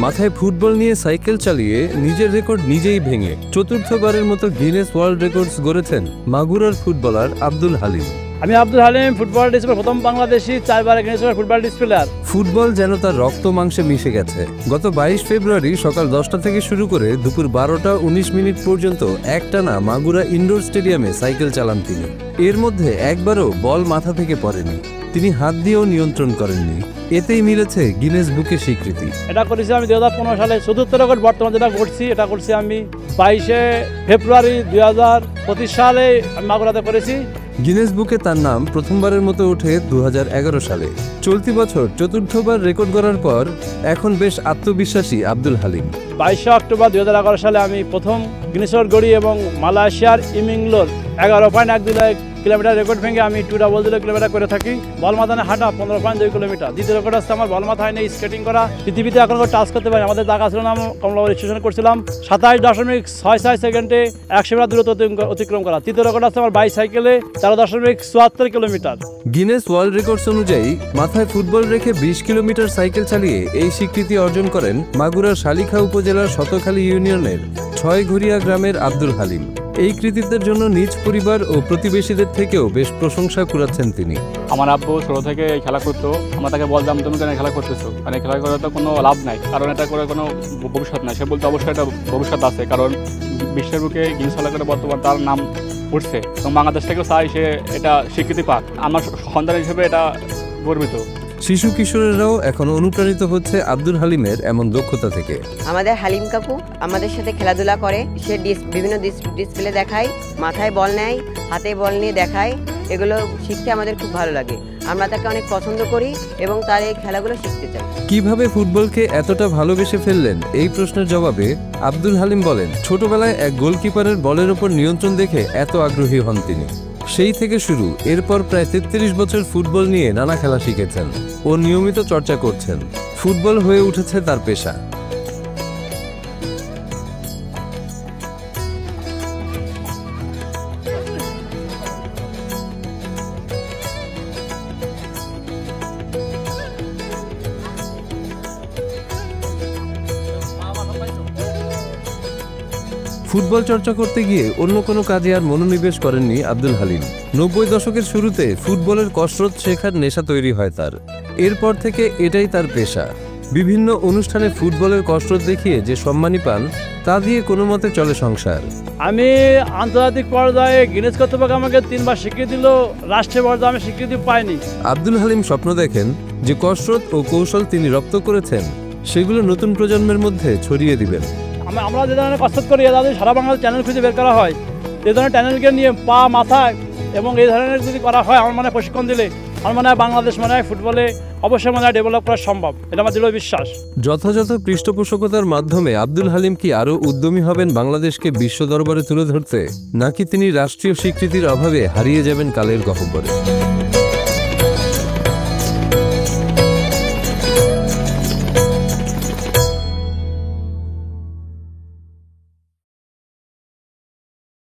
মাথায় ফুটবল নিয়ে সাইকেল চালিয়ে নিজের রেকর্ড নিজেই ভেঙে চতুর্থবারের মতো গিনেস ওয়ার্ল্ড রেকর্ডস গড়েছেন মাগুরার ফুটবলার আব্দুল হালিম। আমি আব্দুল হালিম, ফুটবল ডিসপ্লে প্রথম বাংলাদেশি 4 বার গিনেস ওয়ার্ল্ড ফুটবল ডিসপ্লেয়ার। ফুটবল যেন তার রক্ত মাংসে মিশে গেছে। গত 22 ফেব্রুয়ারি সকাল 10টা থেকে শুরু করে দুপুর 12:19 পর্যন্ত একটানা মাগুরা ইনডোর স্টেডিয়ামে সাইকেল চালান তিনি। এর মধ্যে একবারও বল মাথা থেকে পড়েনি, তিনি হাত দিয়েও নিয়ন্ত্রণ করেননি। এতেই মিলেছে গিনেস বুকে স্বীকৃতি। এটা করেছি আমি 2015 সালে, চতুর্থ রেকর্ড বর্তমানে যেটা করছি এটা করছি আমি 22 ফেব্রুয়ারি 2025 সালে আমি মাগুরাতে করেছি। গিনেস বুকে তার নাম প্রথমবারের মতো ওঠে 2011 সালে। চলতি বছর চতুর্থবার রেকর্ড করার পর এখন বেশ আত্মবিশ্বাসী আব্দুল হালিম। 22 অক্টোবর 2011 সালে আমি প্রথম গিনেস ওয়ার্ল্ড গড়ি এবং মালয়েশিয়ার ইমিংলোর 11.12 কিলোমিটার রেকর্ড ভেঙে আমি 200 কিলোমিটার করে থাকি। বল মাথায় হাঁটা 15.2 কিলোমিটার। দ্বিতীয় রেকর্ড আসছে আমার বল মাথায় নিয়ে স্কেটিং করা। পৃথিবীতে এখন টাচ করতে পারি, আমাদের জায়গা ছিল না, কমলাবাড়ি রেজিস্ট্রেশন করছিলাম। 27.66 সেকেন্ডে 100 মিটার দূরত্ব অতিক্রম করা। তৃতীয় রেকর্ড আসছে আমার বাইসাইকেলে 13.74 কিলোমিটার। গিনেস ওয়ার্ল্ড রেকর্ডস অনুযায়ী মাথায় ফুটবল রেখে 20 কিলোমিটার সাইকেল চালিয়ে এই স্বীকৃতি অর্জন করেন মাগুরার শালিখা উপজেলার শতখালী ইউনিয়নের 6 ঘড়িয়া গ্রামের আব্দুল হালিম। এই কৃতিত্বের জন্য নিজ পরিবার ও প্রতিবেশীদের থেকেও বেশ প্রশংসা কুড়াচ্ছেন তিনি। আমার আব্বু ছোট থেকে খেলা করতো, আমরা তাকে বলতাম তুমি কেন খেলা করতেছো, মানে খেলা করে তো কোনো লাভ নাই, কারণ এটা করে কোনো ভবিষ্যৎ নাই। সে বলতে অবশ্যই একটা ভবিষ্যৎ আছে, কারণ বিশ্বের বুকে গিনেস ওয়ার্ল্ড রেকর্ডে বর্তমান তার নাম উঠছে এবং বাংলাদেশ থেকেও চাই সে এটা স্বীকৃতি পাক। আমার সন্তান হিসেবে এটা গর্বিত। শিশু কিশোরেরাও এখন অনুপ্রাণিত হচ্ছে আব্দুল হালিমের এমন দক্ষতা থেকে। আমাদের হালিম কাকু আমাদের সাথে খেলাধুলা করে, সে বিভিন্ন ডিসপ্লে দেখায়, মাথায় বল নেয়, হাতে বল নিয়ে দেখায়। এগুলো শিখতে আমাদের খুব ভালো লাগে, আমরা তাকে অনেক পছন্দ করি এবং তার এই খেলাগুলো শিখতে চাই। কিভাবে ফুটবলকে এতটা ভালোবেসে ফেললেন এই প্রশ্নের জবাবে আব্দুল হালিম বলেন, ছোটবেলায় এক গোলকিপারের বলের উপর নিয়ন্ত্রণ দেখে এত আগ্রহী হন তিনি। সেই থেকে শুরু, এরপর প্রায় 33 বছর ফুটবল নিয়ে নানা খেলা শিখেছেন ও নিয়মিত চর্চা করছেন। ফুটবল হয়ে উঠেছে তার পেশা। ফুটবল চর্চা করতে গিয়ে অন্য কোনো কাজে আর মনোনিবেশ করেননি আব্দুল হালিম। 90 দশকের শুরুতে ফুটবলের কসরত শেখার নেশা তৈরি হয় তার। এরপর থেকে এটাই তার পেশা। বিভিন্ন অনুষ্ঠানে ফুটবলের কসরত দেখিয়ে যে সম্মানী পান তা দিয়ে কোনো মতে চলে সংসার। আমি আন্তর্জাতিক পর্যায়ে গিনেস কর্তৃপক্ষ আমাকে 3 বার স্বীকৃতি দিল, রাষ্ট্রীয় পর্যায়ে আমি স্বীকৃতি পাইনি। আব্দুল হালিম স্বপ্ন দেখেন যে কসরত ও কৌশল তিনি রপ্ত করেছেন সেগুলো নতুন প্রজন্মের মধ্যে ছড়িয়ে দিবেন। আমরা যে ধরনের কসরত করি, যদি সারা বাংলার চ্যানেল খুঁজে বের করা হয়, এই ধরনের চ্যানেলকে নিয়ে পা মাথায় এবং এই ধরনের যদি করা হয়, আমার মনে হয় প্রশিক্ষণ দিলে আমার মনে হয় বাংলাদেশ মনে হয় ফুটবলে অবশ্যই মনে হয় ডেভেলপ করা সম্ভব, এটা আমার দৃঢ় বিশ্বাস। যথাযথ পৃষ্ঠপোষকতার মাধ্যমে আব্দুল হালিম কি আরও উদ্যমী হবেন বাংলাদেশকে বিশ্ব দরবারে তুলে ধরতে, নাকি তিনি রাষ্ট্রীয় স্বীকৃতির অভাবে হারিয়ে যাবেন কালের গহ্বরে?